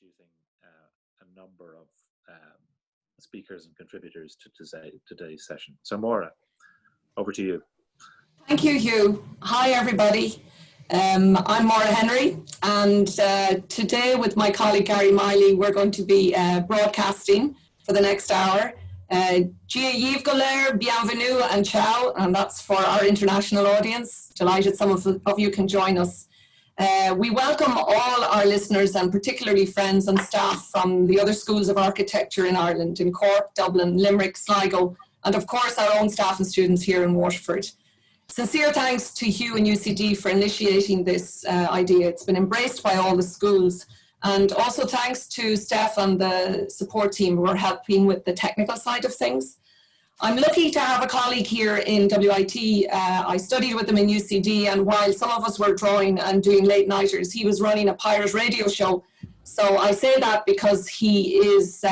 introducing a number of speakers and contributors to today's session. So Máire, over to you. Thank you, Hugh. Hi, everybody. I'm Máire Henry, and today with my colleague Garry Miley, we're going to be broadcasting for the next hour. Gia Yves Golaire, bienvenue and ciao, and that's for our international audience. Delighted some of you can join us. We welcome all our listeners and particularly friends and staff from the other schools of architecture in Ireland, in Cork, Dublin, Limerick, Sligo, and of course our own staff and students here in Waterford. Sincere thanks to Hugh and UCD for initiating this idea. It's been embraced by all the schools. And also thanks to Steph and the support team who are helping with the technical side of things. I'm lucky to have a colleague here in WIT. I studied with him in UCD, and while some of us were drawing and doing late nighters, he was running a pirate radio show. So I say that because he is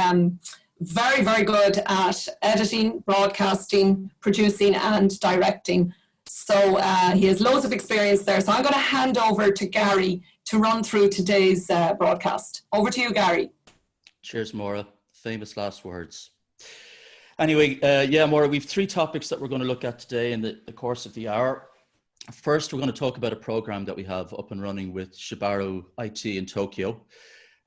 very, very good at editing, broadcasting, producing, and directing. So he has loads of experience there. So I'm going to hand over to Garry to run through today's broadcast. Over to you, Garry. Cheers, Máire. Famous last words. Anyway, yeah, Máire, we've three topics that we're going to look at today in the course of the hour. First, we're going to talk about a program that we have up and running with Shibaru IT in Tokyo.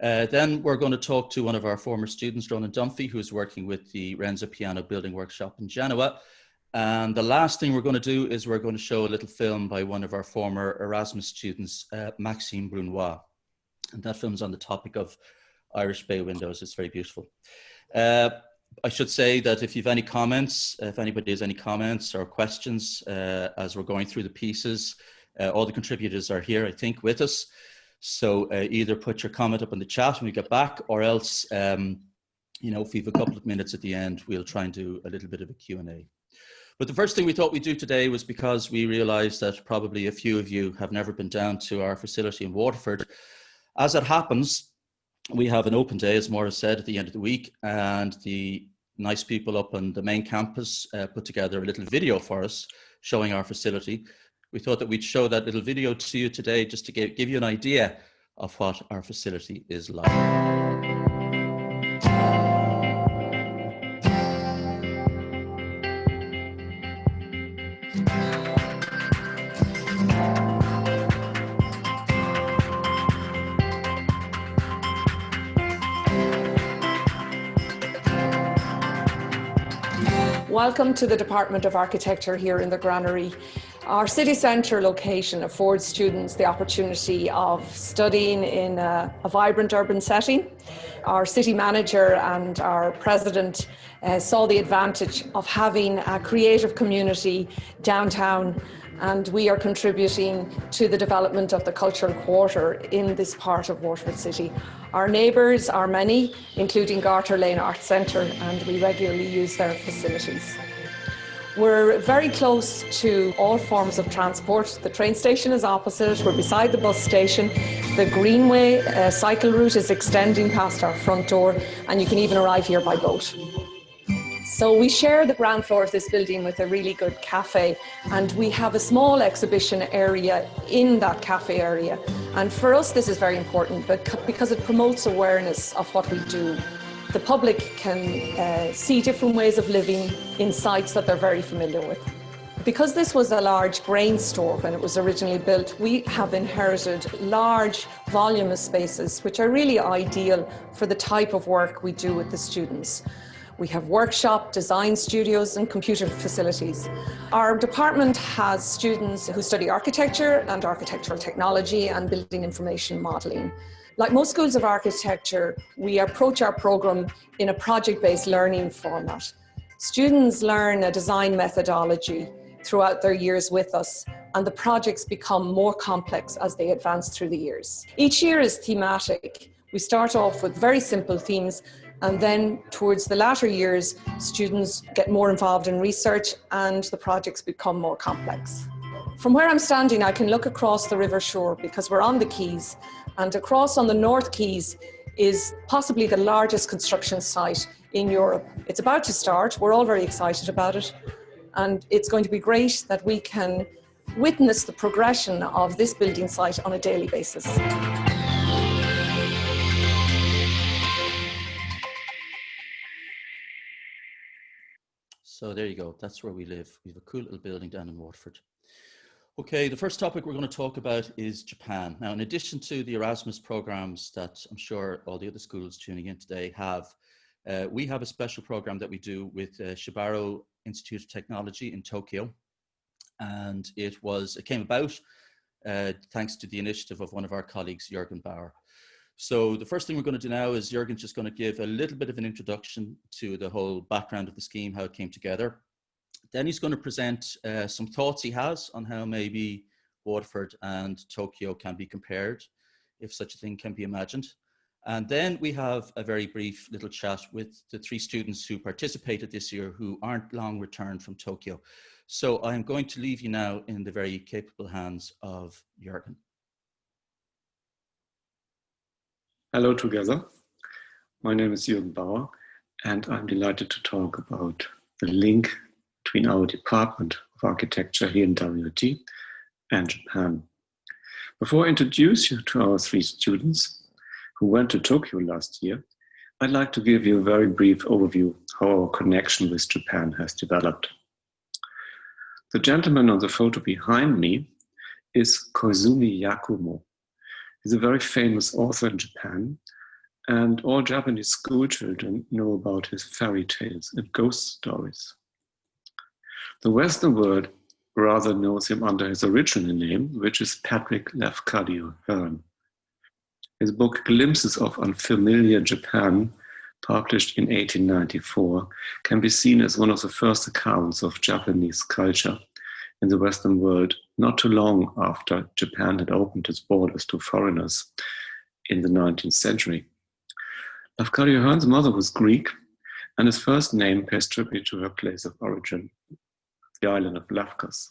Then we're going to talk to one of our former students, Ronan Dunphy, who's working with the Renzo Piano Building Workshop in Genoa. And the last thing we're going to do is we're going to show a little film by one of our former Erasmus students, Maxime Brunois. And that film's on the topic of Irish bay windows. It's very beautiful. I should say that if you've any comments, if anybody has any comments or questions as we're going through the pieces, all the contributors are here, I think, with us. So either put your comment up in the chat when we get back, or else, you know, if we have a couple of minutes at the end, we'll try and do a little bit of a Q&A. But the first thing we thought we'd do today was because we realized that probably a few of you have never been down to our facility in Waterford. As it happens, we have an open day, as Máire said, at the end of the week, and the nice people up on the main campus put together a little video for us showing our facility. We thought that we'd show that little video to you today just to give you an idea of what our facility is like. Welcome to the Department of Architecture here in the Granary. Our city centre location affords students the opportunity of studying in a vibrant urban setting. Our city manager and our president saw the advantage of having a creative community downtown, and we are contributing to the development of the cultural quarter in this part of Waterford City. Our neighbours are many, including Garter Lane Arts Centre, and we regularly use their facilities. We're very close to all forms of transport. The train station is opposite, we're beside the bus station. The Greenway cycle route is extending past our front door, and you can even arrive here by boat. So we share the ground floor of this building with a really good cafe, and we have a small exhibition area in that cafe area. And for us this is very important because it promotes awareness of what we do. The public can see different ways of living in sites that they're very familiar with. Because this was a large grain store when it was originally built, we have inherited large voluminous spaces which are really ideal for the type of work we do with the students. We have workshop, design studios and computer facilities. Our department has students who study architecture and architectural technology and building information modelling. Like most schools of architecture, we approach our programme in a project-based learning format. Students learn a design methodology throughout their years with us, and the projects become more complex as they advance through the years. Each year is thematic. We start off with very simple themes, and then towards the latter years, students get more involved in research and the projects become more complex. From where I'm standing, I can look across the river shore because we're on the quays, and across on the North Quays is possibly the largest construction site in Europe. It's about to start. We're all very excited about it. And it's going to be great that we can witness the progression of this building site on a daily basis. So there you go. That's where we live. We have a cool little building down in Waterford. Okay, the first topic we're going to talk about is Japan. Now, in addition to the Erasmus programs that I'm sure all the other schools tuning in today have, we have a special program that we do with Shibaro Institute of Technology in Tokyo. And it came about thanks to the initiative of one of our colleagues, Jürgen Bauer. So the first thing we're going to do now is Jürgen's just going to give a little bit of an introduction to the whole background of the scheme, how it came together. Then he's going to present some thoughts he has on how maybe Waterford and Tokyo can be compared, if such a thing can be imagined. And then we have a very brief little chat with the 3 students who participated this year who aren't long returned from Tokyo. So I'm going to leave you now in the very capable hands of Jürgen. Hello together. My name is Jürgen Bauer, and I'm delighted to talk about the link between our Department of Architecture here in WRT and Japan. Before I introduce you to our 3 students who went to Tokyo last year, I'd like to give you a very brief overview how our connection with Japan has developed. The gentleman on the photo behind me is Koizumi Yakumo. He's a very famous author in Japan, and all Japanese school children know about his fairy tales and ghost stories. The Western world rather knows him under his original name, which is Patrick Lafcadio Hearn. His book Glimpses of Unfamiliar Japan, published in 1894, can be seen as one of the first accounts of Japanese culture in the Western world, not too long after Japan had opened its borders to foreigners in the 19th century. Lafcadio Hearn's mother was Greek, and his first name pays tribute to her place of origin, the island of Lafkas.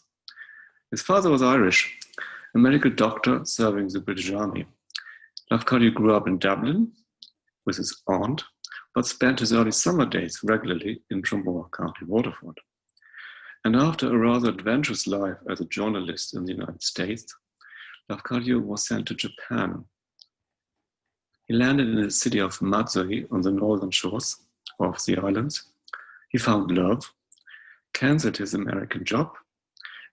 His father was Irish, a medical doctor serving the British Army. Lafcadio grew up in Dublin with his aunt, but spent his early summer days regularly in Dromore, County Waterford. And after a rather adventurous life as a journalist in the United States, Lafcadio was sent to Japan. He landed in the city of Matsuri on the northern shores of the islands. He found love, cancelled his American job,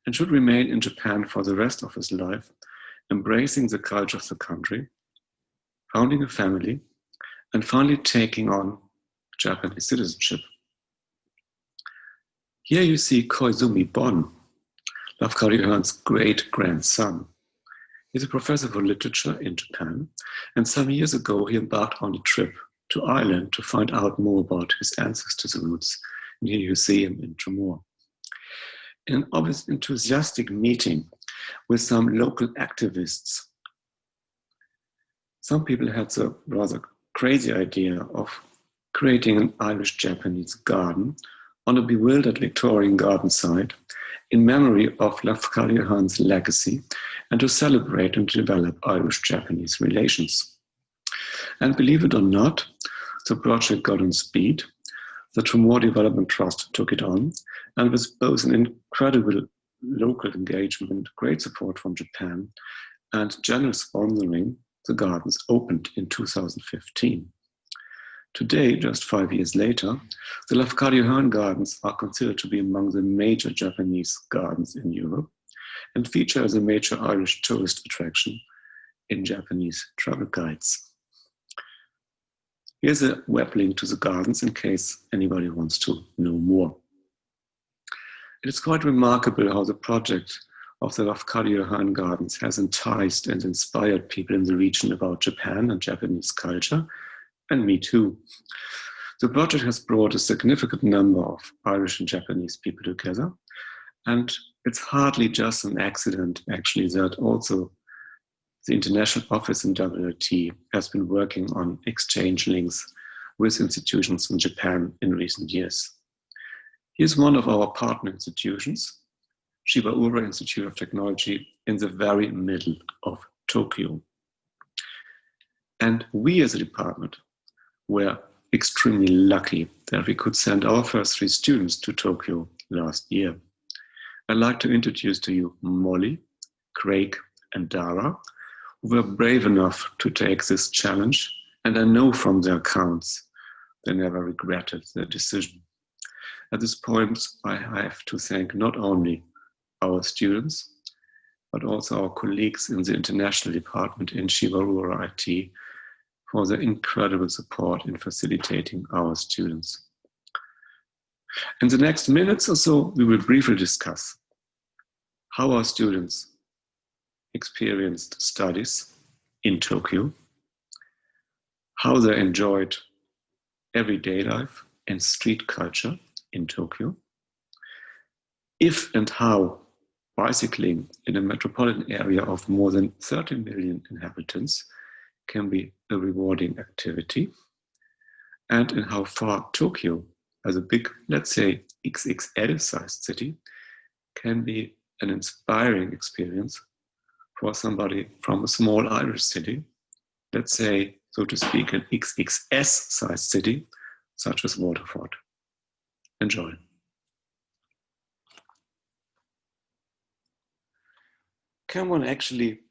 and should remain in Japan for the rest of his life, embracing the culture of the country, founding a family, and finally taking on Japanese citizenship. Here you see Koizumi Bon, Lafcadio Hearn's great-grandson. He's a professor for literature in Japan, and some years ago he embarked on a trip to Ireland to find out more about his ancestors' roots. And here you see him in Dromore. In an obvious enthusiastic meeting with some local activists, some people had the rather crazy idea of creating an Irish-Japanese garden on a bewildered Victorian garden site in memory of Lafcadio Hearn's legacy and to celebrate and develop Irish-Japanese relations. And believe it or not, the project got on speed. The Dromore Development Trust took it on, and with both an incredible local engagement, great support from Japan, and generous sponsoring, the gardens opened in 2015. Today, just 5 years later, the Lafcadio Hearn Gardens are considered to be among the major Japanese gardens in Europe and feature as a major Irish tourist attraction in Japanese travel guides. Here's a web link to the gardens in case anybody wants to know more. It is quite remarkable how the project of the Lafcadio Hearn Gardens has enticed and inspired people in the region about Japan and Japanese culture, and me too. The project has brought a significant number of Irish and Japanese people together, and it's hardly just an accident, actually, that also the international office in WRT has been working on exchange links with institutions in Japan in recent years. Here's one of our partner institutions, Shibaro Institute of Technology, in the very middle of Tokyo. And we as a department were extremely lucky that we could send our first 3 students to Tokyo last year. I'd like to introduce to you Molly, Craig, and Dara, who were brave enough to take this challenge, and I know from their accounts they never regretted their decision. At this point, I have to thank not only our students, but also our colleagues in the international department in Shivarura IT for their incredible support in facilitating our students. In the next minutes or so, we will briefly discuss how our students experienced studies in Tokyo, how they enjoyed everyday life and street culture in Tokyo, if and how bicycling in a metropolitan area of more than 30 million inhabitants can be a rewarding activity, and in how far Tokyo, as a big, let's say, XXL-sized city, can be an inspiring experience for somebody from a small Irish city, let's say, so to speak, an XXS-sized city, such as Waterford. Enjoy. Can one actually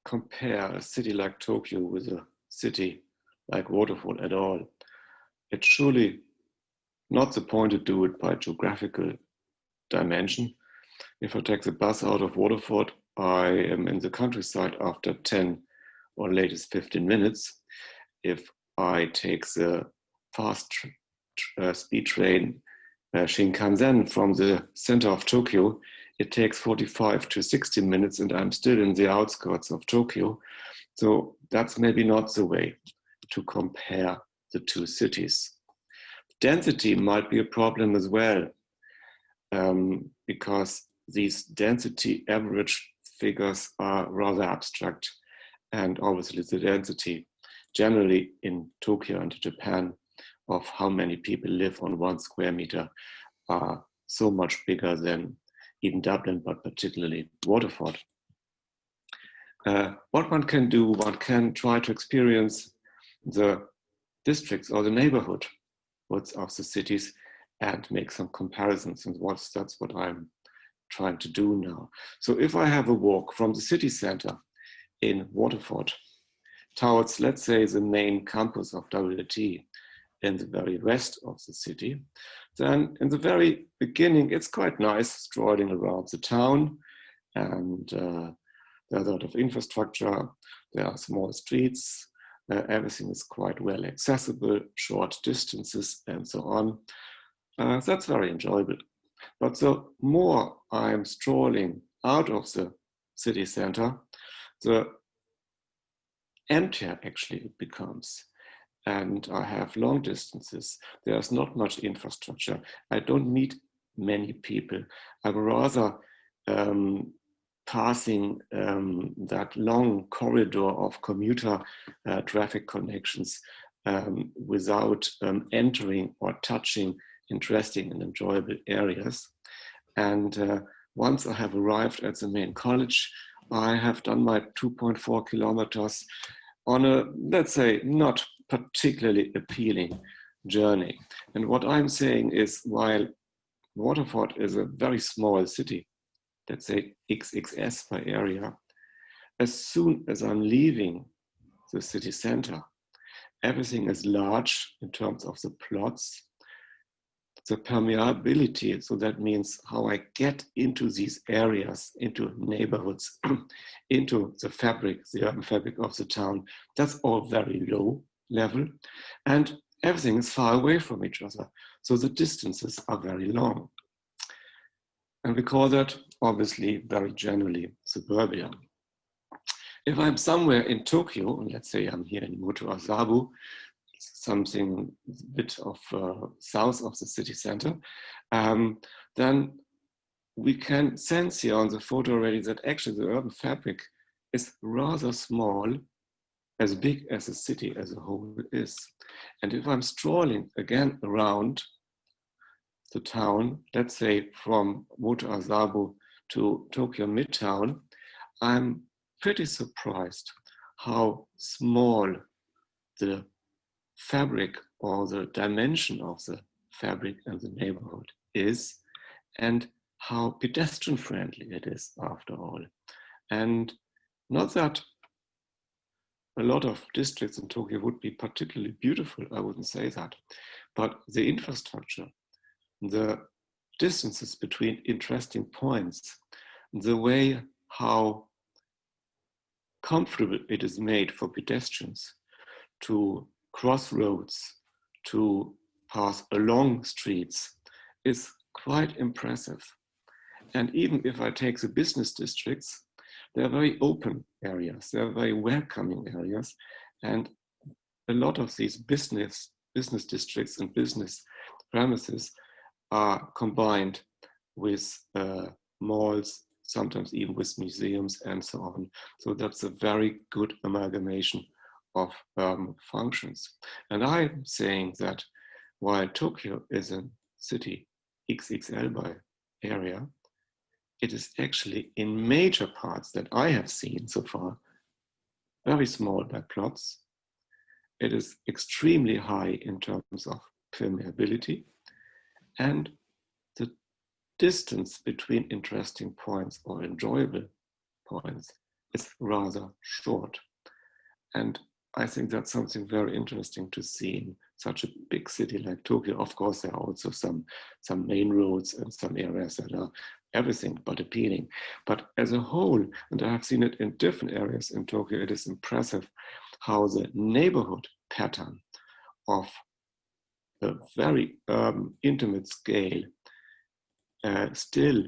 compare a city like Tokyo with a city like Waterford at all? It's surely not the point to do it by geographical dimension. If I take the bus out of Waterford, I am in the countryside after 10 or latest 15 minutes. If I take the fast speed train Shinkansen from the center of Tokyo, it takes 45 to 60 minutes and I'm still in the outskirts of Tokyo. So that's maybe not the way to compare the two cities. Density might be a problem as well, because these density average figures are rather abstract, and obviously the density generally in Tokyo and Japan of how many people live on 1 square meter are so much bigger than even Dublin, but particularly Waterford. What one can do, one can try to experience the districts or the neighborhood of the cities and make some comparisons, and that's what I'm trying to do now. So if I have a walk from the city center in Waterford towards, let's say, the main campus of WT in the very west of the city, then in the very beginning, it's quite nice strolling around the town, and there's a lot of infrastructure, there are small streets, everything is quite well accessible, short distances, and so on. That's very enjoyable. But the more I'm strolling out of the city center, the emptier actually it becomes. And I have long distances. There's not much infrastructure. I don't meet many people. I'm rather passing that long corridor of commuter traffic connections without entering or touching interesting and enjoyable areas. And once I have arrived at the main college, I have done my 2.4 kilometers on a, let's say, not particularly appealing journey. And what I'm saying is, while Waterford is a very small city, let's say XXS by area, as soon as I'm leaving the city center, everything is large in terms of the plots, the permeability, so that means how I get into these areas, into neighborhoods, into the fabric, the urban fabric of the town, that's all very low level, and everything is far away from each other. So the distances are very long. And we call that, obviously, very generally suburbia. If I'm somewhere in Tokyo, and let's say I'm here in Muto-Azabu, something a bit of south of the city center, then we can sense here on the photo already that actually the urban fabric is rather small, as big as the city as a whole is. And if I'm strolling again around the town, let's say from Muto-Azabu to Tokyo Midtown, I'm pretty surprised how small the fabric or the dimension of the fabric and the neighborhood is, and how pedestrian friendly it is after all. And not that a lot of districts in Tokyo would be particularly beautiful, I wouldn't say that, but the infrastructure, the distances between interesting points, the way how comfortable it is made for pedestrians to cross roads, to pass along streets, is quite impressive. And even if I take the business districts, they're very open areas, they're very welcoming areas, and a lot of these business districts and business premises are combined with malls, sometimes even with museums and so on. So that's a very good amalgamation of functions. And I'm saying that while Tokyo is a city XXL by area, it is actually in major parts that I have seen so far, very small by plots. It is extremely high in terms of permeability, and the distance between interesting points or enjoyable points is rather short. And I think that's something very interesting to see in such a big city like Tokyo. Of course, there are also some main roads and some areas that are everything but appealing. But as a whole, and I have seen it in different areas in Tokyo, it is impressive how the neighborhood pattern of a very intimate scale still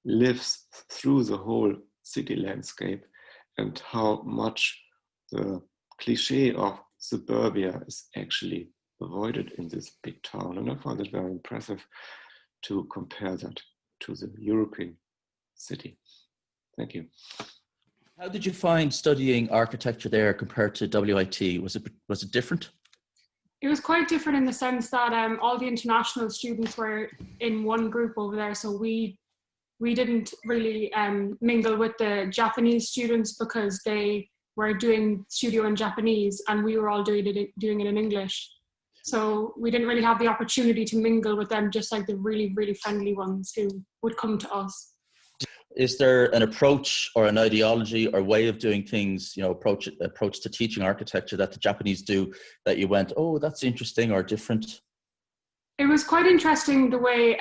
lives through the whole city landscape, and how much the cliche of suburbia is actually avoided in this big town. And I find it very impressive to compare that to the European city. Thank you. How did you find studying architecture there compared to WIT? Was it different? It was quite different in the sense that all the international students were in one group over there, so we didn't really mingle with the Japanese students because they were doing studio in Japanese and we were all doing it in English. So we didn't really have the opportunity to mingle with them, just like the really, really friendly ones who would come to us. Is there an approach or an ideology or way of doing things, approach to teaching architecture that the Japanese do that you went, oh, that's interesting or different? It was quite interesting the way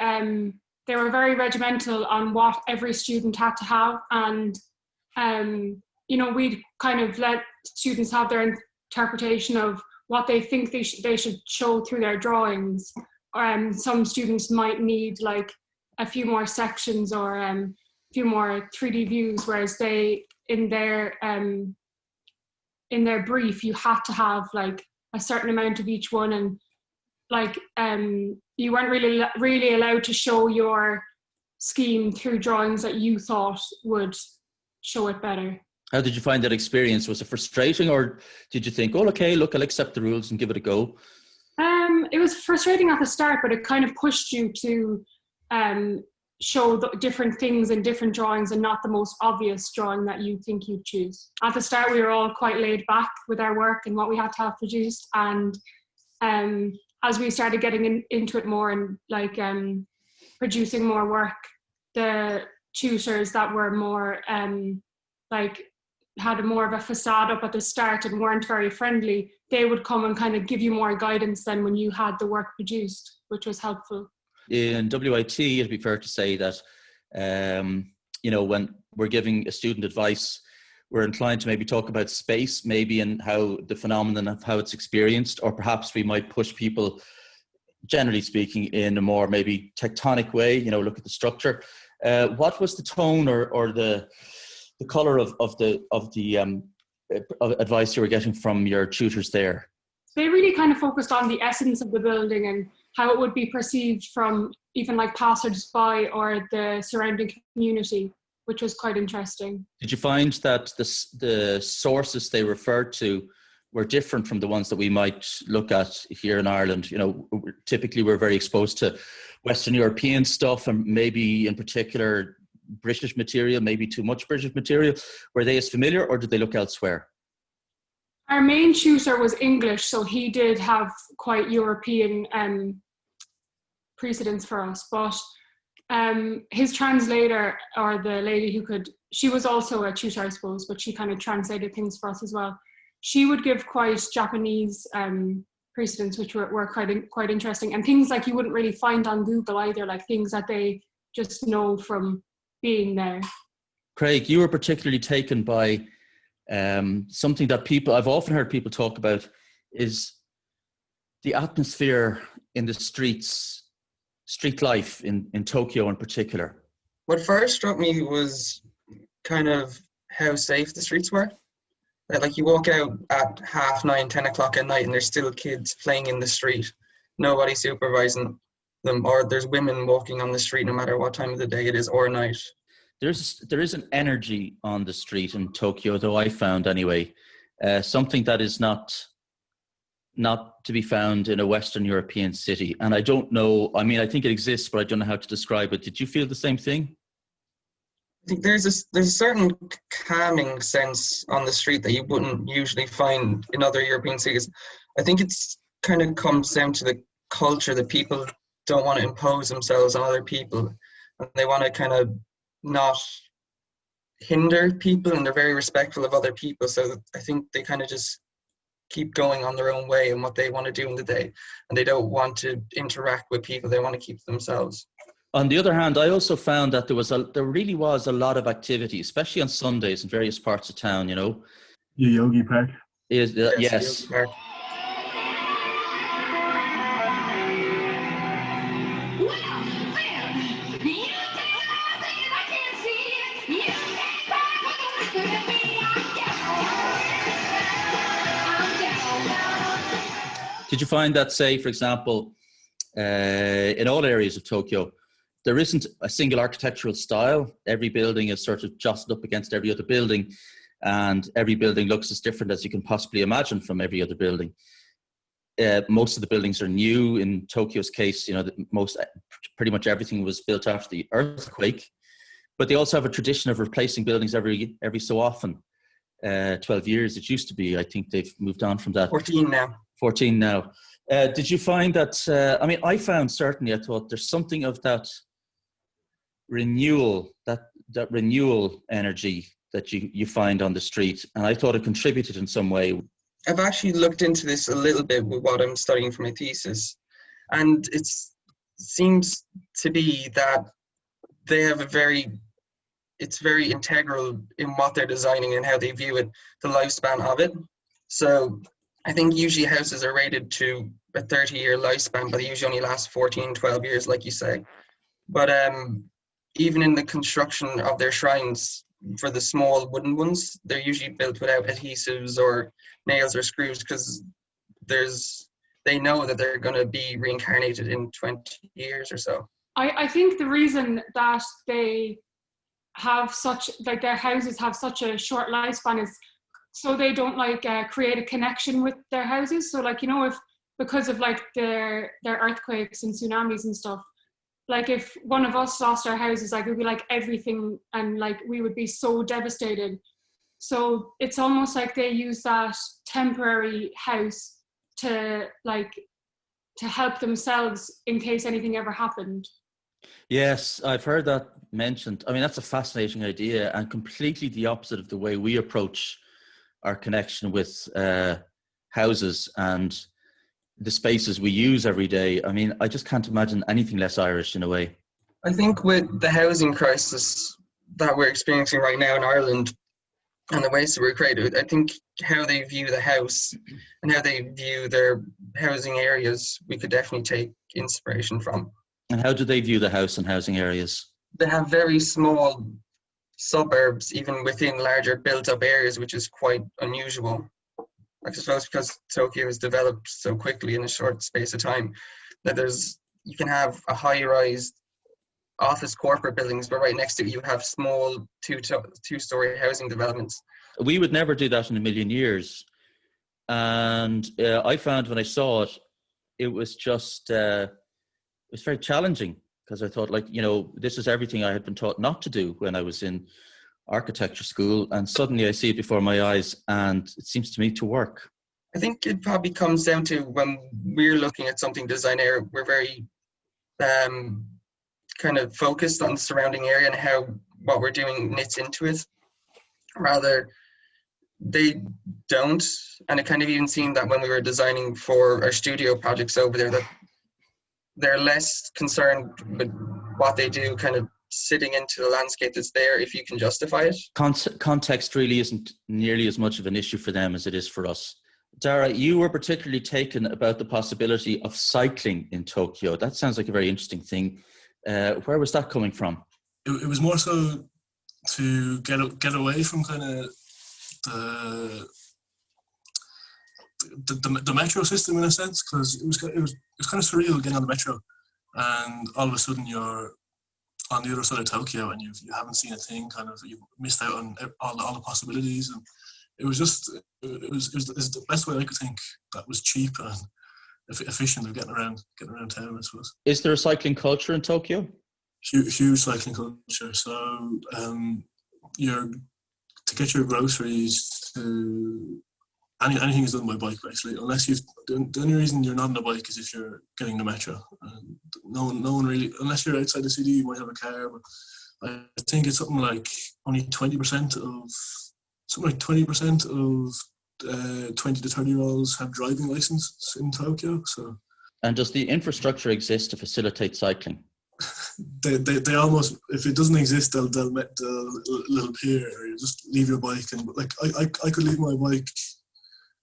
they were very regimental on what every student had to have. And, we'd kind of let students have their interpretation of what they think they should show through their drawings. Some students might need like a few more sections or a few more 3D views, whereas they, in their brief, you had to have like a certain amount of each one, and like you weren't really allowed to show your scheme through drawings that you thought would show it better. How did you find that experience? Was it frustrating, or did you think, oh, okay, look, I'll accept the rules and give it a go? It was frustrating at the start, but it kind of pushed you to show the different things in different drawings and not the most obvious drawing that you think you'd choose. At the start, we were all quite laid back with our work and what we had to have produced. And as we started getting into it more and like producing more work, the tutors that were more had more of a facade up at the start and weren't very friendly, they would come and kind of give you more guidance than when you had the work produced, which was helpful. In WIT, it'd be fair to say that, when we're giving a student advice, we're inclined to maybe talk about space, maybe, and how the phenomenon of how it's experienced, or perhaps we might push people, generally speaking, in a more maybe tectonic way, look at the structure. What was the tone or the color of the advice you were getting from your tutors there? They really kind of focused on the essence of the building and how it would be perceived from even like passers-by or the surrounding community, which was quite interesting. Did you find that the sources they referred to were different from the ones that we might look at here in Ireland? Typically we're very exposed to Western European stuff, and maybe in particular British material, maybe too much British material. Were they as familiar, or did they look elsewhere? Our main tutor was English, so he did have quite European precedence for us, but his translator, or the lady she was also a tutor, I suppose, but she kind of translated things for us as well. She would give quite Japanese precedents, which were quite interesting, and things like you wouldn't really find on Google either, like things that they just know from being there. Craig, you were particularly taken by something that I've often heard people talk about, is the atmosphere in the streets, street life in Tokyo in particular. What first struck me was kind of how safe the streets were. Like you walk out at 9:30, 10 o'clock at night and there's still kids playing in the street. Nobody supervising them, or there's women walking on the street no matter what time of the day it is or night. There is an energy on the street in Tokyo, though I found anyway, something that is not to be found in a Western European city. And I don't know, I mean, I think it exists, but I don't know how to describe it. Did you feel the same thing? I think there's a certain calming sense on the street that you wouldn't usually find in other European cities. I think it's kind of comes down to the culture that people don't want to impose themselves on other people, and they want to kind of not hinder people, and they're very respectful of other people. So I think they kind of just keep going on their own way and what they want to do in the day, and they don't want to interact with people. They want to keep to themselves. On the other hand, I also found that there really was a lot of activity, especially on Sundays in various parts of town, you know. Yogi Park. Yes. Yogi Park. Did you find that, say, for example, in all areas of Tokyo, there isn't a single architectural style? Every building is sort of jostled up against every other building, and every building looks as different as you can possibly imagine from every other building. Most of the buildings are new. In Tokyo's case, you know, pretty much everything was built after the earthquake, but they also have a tradition of replacing buildings every so often. 12 years it used to be. I think they've moved on from that. 14 now. Did you find that, I mean, I thought there's something of that renewal, that renewal energy that you find on the street, and I thought it contributed in some way. I've actually looked into this a little bit with what I'm studying for my thesis, and it seems to be that they have it's very integral in what they're designing and how they view it, the lifespan of it. So I think usually houses are rated to a 30-year lifespan, but they usually only last 14, 12 years, like you say. But even in the construction of their shrines, for the small wooden ones, they're usually built without adhesives or nails or screws, because they know that they're going to be reincarnated in 20 years or so. I think the reason that they have their houses have such a short lifespan is so they don't create a connection with their houses. So because of their earthquakes and tsunamis and stuff, if one of us lost our houses, it would be everything, and we would be so devastated. So it's almost like they use that temporary house to help themselves in case anything ever happened. Yes, I've heard that mentioned. I mean, that's a fascinating idea, and completely the opposite of the way we approach our connection with houses and the spaces we use every day. I mean, I just can't imagine anything less Irish in a way. I think with the housing crisis that we're experiencing right now in Ireland and the ways that we're created, I think how they view the house and how they view their housing areas, we could definitely take inspiration from. And how do they view the house and housing areas? They have very small suburbs, even within larger built-up areas, which is quite unusual. I suppose because Tokyo has developed so quickly in a short space of time that you can have a high-rise office corporate buildings, but right next to it you have small two-story housing developments. We would never do that in a million years. And I found when I saw it, it was just, it was very challenging, because I thought, this is everything I had been taught not to do when I was in architecture school, and suddenly I see it before my eyes, and it seems to me to work. I think it probably comes down to when we're looking at something design area, we're very kind of focused on the surrounding area and how what we're doing knits into it, rather they don't. And it kind of even seemed that when we were designing for our studio projects over there, that they're less concerned with what they do, kind of sitting into the landscape that's there if you can justify it. Context really isn't nearly as much of an issue for them as it is for us. Dara, you were particularly taken about the possibility of cycling in Tokyo. That sounds like a very interesting thing. Where was that coming from? It was more so to get away from kind of the metro system in a sense, because it was kind of surreal getting on the metro, and all of a sudden you're on the other side of Tokyo and you haven't seen a thing. Kind of you've missed out on all the possibilities, and it was the best way I could think that was cheap and efficient of getting around town, I suppose. Is there a cycling culture in Tokyo? Huge cycling culture. So to get your groceries, to anything is done by bike basically. Unless the only reason you're not on a bike is if you're getting the metro. No one really, unless you're outside the city, you might have a car. But I think it's something like only 20% of 20 to 30-year-olds have driving license in Tokyo. So. And does the infrastructure exist to facilitate cycling? They almost, if it doesn't exist, they'll little pier, or you just leave your bike, and like I could leave my bike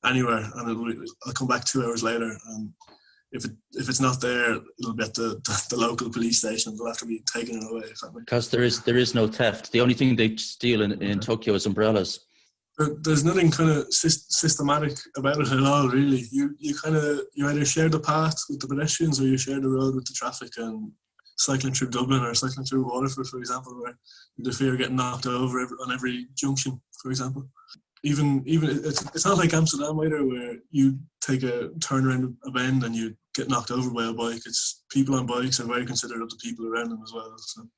anywhere and I'll come back 2 hours later, and if it's not there, it'll be at the local police station. They'll have to be taking it away. Because there is no theft. The only thing they steal in Tokyo is umbrellas. There's nothing kind of systematic about it at all, really. You either share the path with the pedestrians or you share the road with the traffic. And cycling through Dublin or cycling through Waterford, for example, where the fear of getting knocked over on every junction, for example. Even it's not like Amsterdam either, where you take a turn around a bend and you get knocked over by a bike. It's people on bikes are very considerate of the people around them as well. So.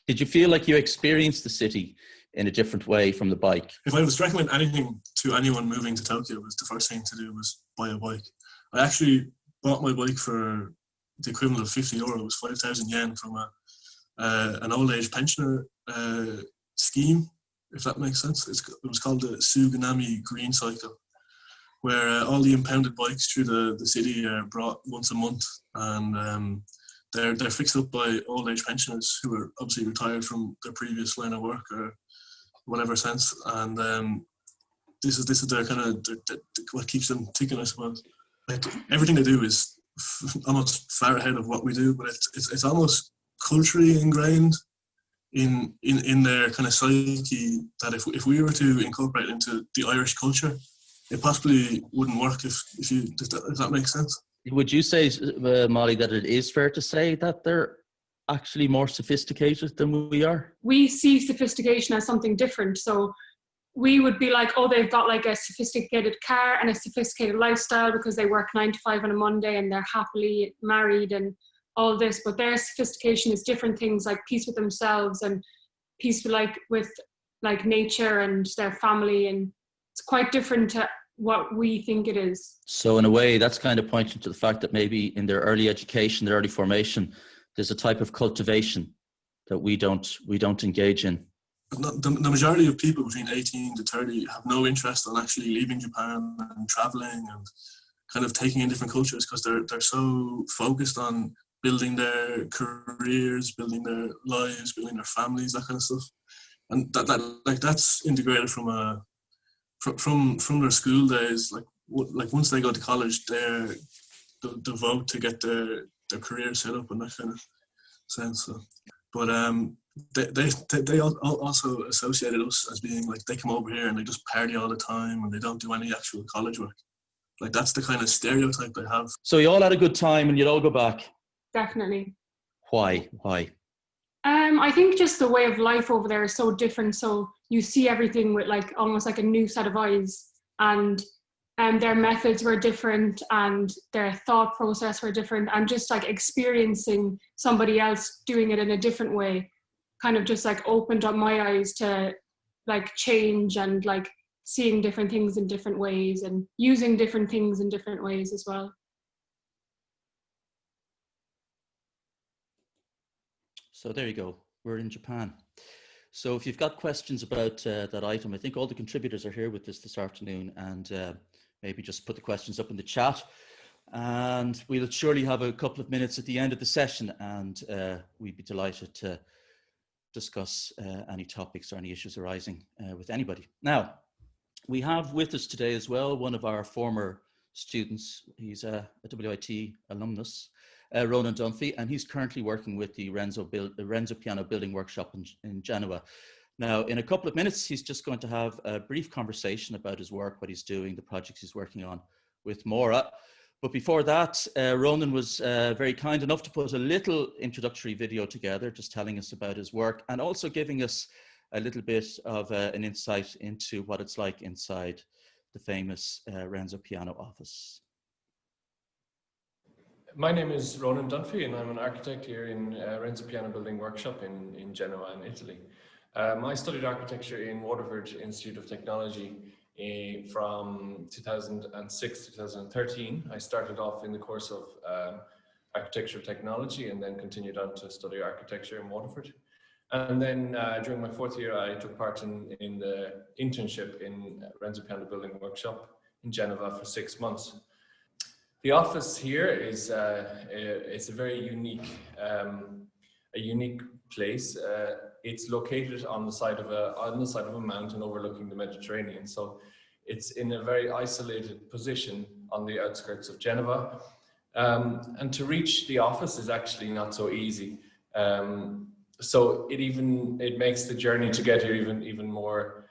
Did you feel like you experienced the city in a different way from the bike? If I was to recommend anything to anyone moving to Tokyo, was the first thing to do was buy a bike. I actually bought my bike for the equivalent of €50. It was 5,000 yen from an old age pensioner scheme, if that makes sense. It was called the Suganami Green Cycle, where all the impounded bikes through the city are brought once a month, and they're fixed up by old age pensioners who are obviously retired from their previous line of work or whatever sense, and this is their kind of what keeps them ticking, I suppose. Like everything they do is almost far ahead of what we do, but it's almost culturally ingrained in their kind of psyche that if we were to incorporate into the Irish culture, it possibly wouldn't work if that makes sense. Would you say, Molly, that it is fair to say that they're actually more sophisticated than we are? We see sophistication as something different. So we would be like, oh, they've got like a sophisticated car and a sophisticated lifestyle because they work 9 to 5 on a Monday and they're happily married and all this. But their sophistication is different things, like peace with themselves and peace with nature and their family. And it's quite different to what we think it is. So in a way, that's kind of pointing to the fact that maybe in their early education, their early formation, there's a type of cultivation that we don't engage in. The majority of people between 18 to 30 have no interest in actually leaving Japan and traveling and kind of taking in different cultures because they're so focused on building their careers, building their lives, building their families, that kind of stuff. And that's integrated from their school days. Like once they go to college, they're devote to get their career set up in that kind of sense. So. But they also associated us as being like they come over here and they just party all the time and they don't do any actual college work. Like that's the kind of stereotype they have. So you all had a good time and you'd all go back? Definitely. Why? I think just the way of life over there is so different. So you see everything with like almost like a new set of eyes, and their methods were different and their thought process were different, and just like experiencing somebody else doing it in a different way kind of just like opened up my eyes to like change and like seeing different things in different ways and using different things in different ways as well. So there you go. We're in Japan. So if you've got questions about that item, I think all the contributors are here with us this afternoon, and maybe just put the questions up in the chat. And we'll surely have a couple of minutes at the end of the session, and we'd be delighted to discuss any topics or any issues arising with anybody. Now, we have with us today as well one of our former students. He's a WIT alumnus, Ronan Dunphy, and he's currently working with the Renzo Piano Building Workshop in Genoa. Now, in a couple of minutes, he's just going to have a brief conversation about his work, what he's doing, the projects he's working on with Máire. But before that, Ronan was very kind enough to put a little introductory video together, just telling us about his work and also giving us a little bit of an insight into what it's like inside the famous Renzo Piano office. My name is Ronan Dunphy, and I'm an architect here in Renzo Piano Building Workshop in Genoa in Italy. I studied architecture in Waterford Institute of Technology from 2006 to 2013. I started off in the course of architectural technology and then continued on to study architecture in Waterford. And then during my fourth year, I took part in the internship in Renzo Piano Building Workshop in Genova for 6 months. The office here is it's a very unique place. It's located on the side of a mountain overlooking the Mediterranean. So it's in a very isolated position on the outskirts of Genova. And to reach the office is actually not so easy. So it makes the journey to get here even more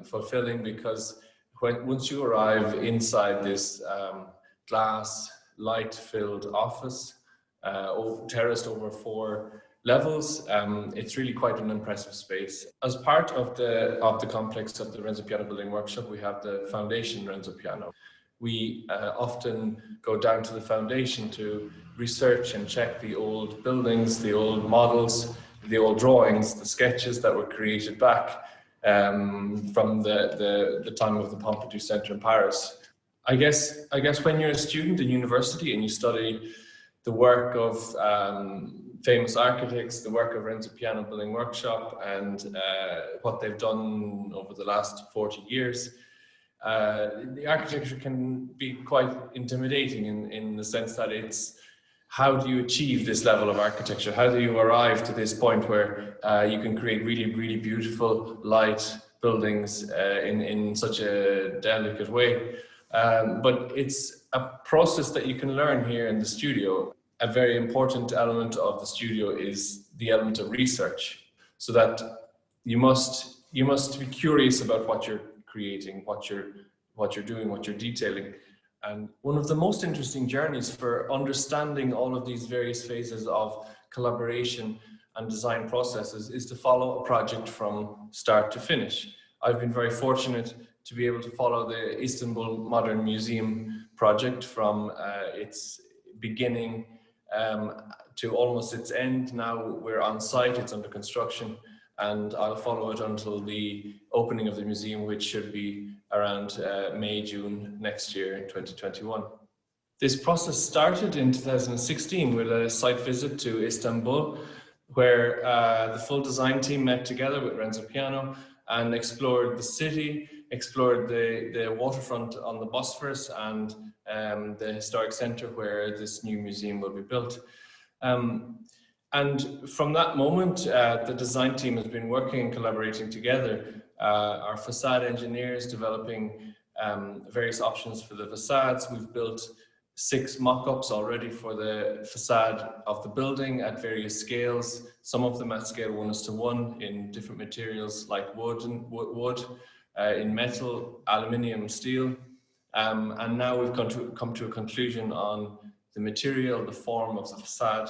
fulfilling, because once you arrive inside this glass light-filled office, terraced over 4 levels, it's really quite an impressive space. As part of the complex of the Renzo Piano Building Workshop, we have the foundation Renzo Piano. We often go down to the foundation to research and check the old buildings, the old models, the old drawings, the sketches that were created back from the time of the Pompidou Center in Paris. I guess when you're a student in university and you study the work of famous architects, the work of Renzo Piano Building Workshop, and what they've done over the last 40 years, the architecture can be quite intimidating in the sense that it's, how do you achieve this level of architecture? How do you arrive to this point where you can create really, really beautiful light buildings in such a delicate way? But it's a process that you can learn here in the studio. A very important element of the studio is the element of research, so that you must be curious about what you're creating, what you're doing, what you're detailing. And one of the most interesting journeys for understanding all of these various phases of collaboration and design processes is to follow a project from start to finish. I've been very fortunate to be able to follow the Istanbul Modern Museum project from its beginning to almost its end. Now we're on site, it's under construction, and I'll follow it until the opening of the museum, which should be around May, June next year in 2021. This process started in 2016 with a site visit to Istanbul, where the full design team met together with Renzo Piano and explored the city, explored the waterfront on the Bosphorus and the historic center where this new museum will be built. And from that moment, the design team has been working and collaborating together. Our facade engineers developing various options for the facades. We've built 6 mock-ups already for the facade of the building at various scales, some of them at scale 1:1 in different materials like wood, in metal, aluminium, steel. And now we've come to a conclusion on the material, the form of the facade.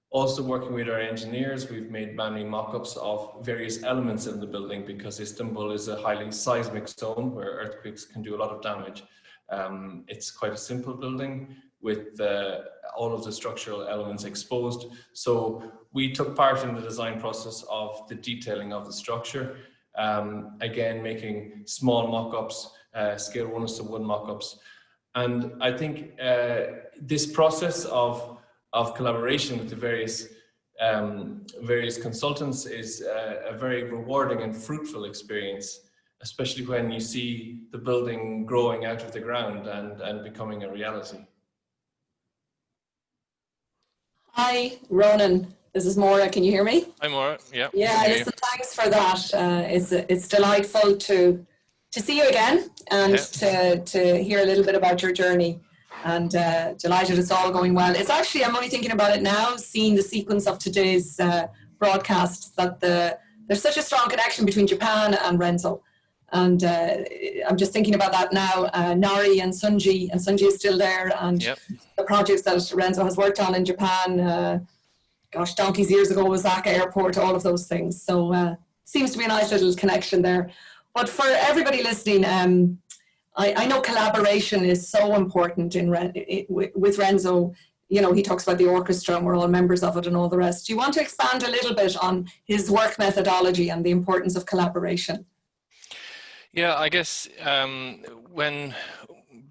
Also working with our engineers, we've made many mock-ups of various elements in the building, because Istanbul is a highly seismic zone where earthquakes can do a lot of damage. It's quite a simple building with all of the structural elements exposed. So we took part in the design process of the detailing of the structure. Again, making small mock-ups, scale 1:1 mock-ups. And I think this process of collaboration with the various various consultants is a very rewarding and fruitful experience, especially when you see the building growing out of the ground and becoming a reality. Hi, Ronan. This is Máire. Can you hear me? Hi, Máire. Yeah. Yeah. Listen, thanks for that. It's delightful to see you again and to hear a little bit about your journey. And delighted it's all going well. It's actually, I'm only thinking about it now, seeing the sequence of today's broadcast, that there's such a strong connection between Japan and Renzo. And I'm just thinking about that now. Nari and Sunji is still there, and the projects that Renzo has worked on in Japan, donkeys years ago, Osaka Airport, all of those things. So seems to be a nice little connection there. But for everybody listening, I know collaboration is so important with Renzo. You know, he talks about the orchestra and we're all members of it and all the rest. Do you want to expand a little bit on his work methodology and the importance of collaboration? Yeah, I guess when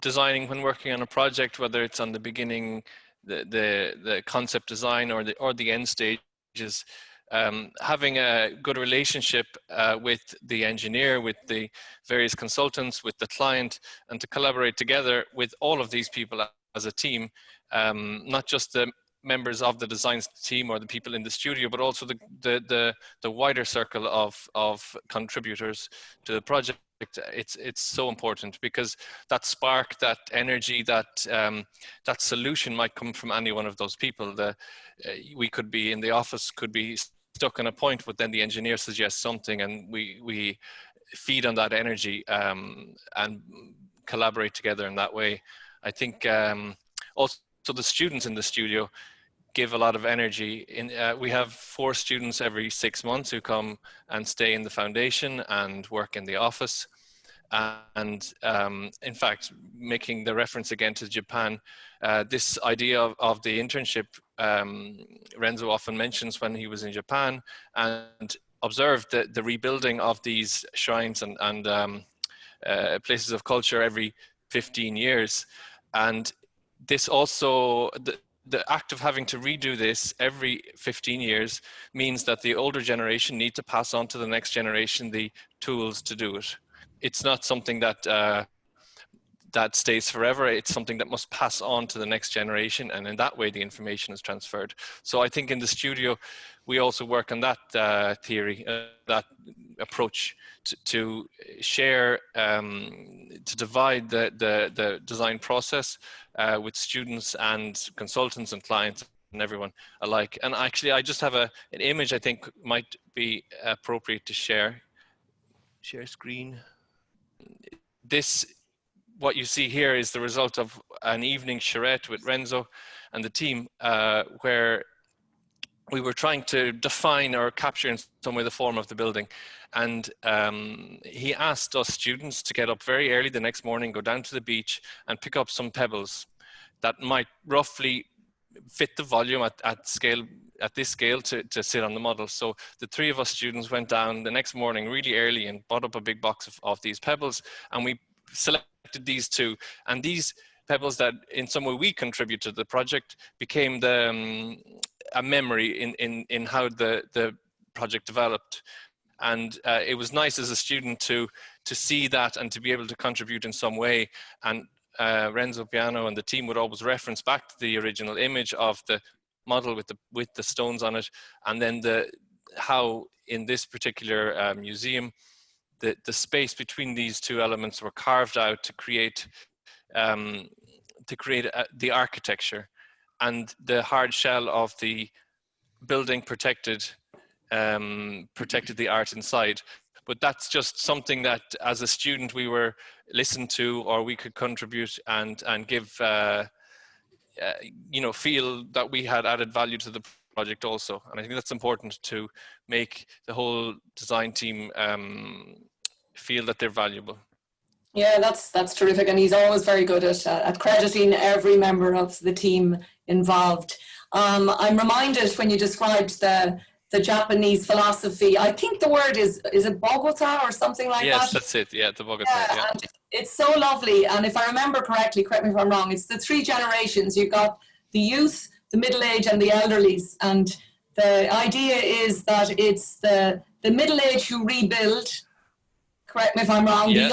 designing, when working on a project, whether it's on the beginning, the concept design or the end stages, having a good relationship with the engineer, with the various consultants, with the client, and to collaborate together with all of these people as a team, not just the members of the design team or the people in the studio, but also the wider circle of contributors to the project. It's so important, because that spark, that energy, that solution might come from any one of those people. We could be in the office, could be stuck on a point, but then the engineer suggests something, and we feed on that energy and collaborate together in that way. I think also the students in the studio give a lot of energy. We have 4 students every 6 months who come and stay in the foundation and work in the office. And in fact, making the reference again to Japan, this idea of the internship, Renzo often mentions when he was in Japan and observed the rebuilding of these shrines and places of culture every 15 years. And this also, the act of having to redo this every 15 years means that the older generation need to pass on to the next generation the tools to do it. It's not something that that stays forever. It's something that must pass on to the next generation, and in that way the information is transferred. So I think in the studio we also work on that theory, that approach to share, to divide the design process with students and consultants and clients and everyone alike. And actually I just have an image I think might be appropriate to share. Share screen. This, what you see here, is the result of an evening charrette with Renzo and the team, where we were trying to define or capture in some way the form of the building. And he asked us students to get up very early the next morning, go down to the beach and pick up some pebbles that might roughly fit the volume at this scale to sit on the model. So the 3 of us students went down the next morning really early and bought up a big box of these pebbles, and we selected these 2. And these pebbles that in some way we contribute to the project became a memory in how the project developed. And it was nice as a student to see that and to be able to contribute in some way. And Renzo Piano and the team would always reference back to the original image of the model with the stones on it, and then how in this particular museum the space between these 2 elements were carved out to create the architecture, and the hard shell of the building protected the art inside. But that's just something that as a student we were listened to, or we could contribute and give feel that we had added value to the project also. And I think that's important, to make the whole design team feel that they're valuable. Yeah, that's terrific. And he's always very good at crediting every member of the team involved. I'm reminded when you described the Japanese philosophy, I think the word is it Bogota or something like that? Yes, that's it. Yeah, the Bogota. Yeah. And it's so lovely. And if I remember correctly, correct me if I'm wrong, it's the 3 generations. You've got the youth, the middle age, and the elderlies. And the idea is that it's the middle age who rebuild. Correct me if I'm wrong. Yeah.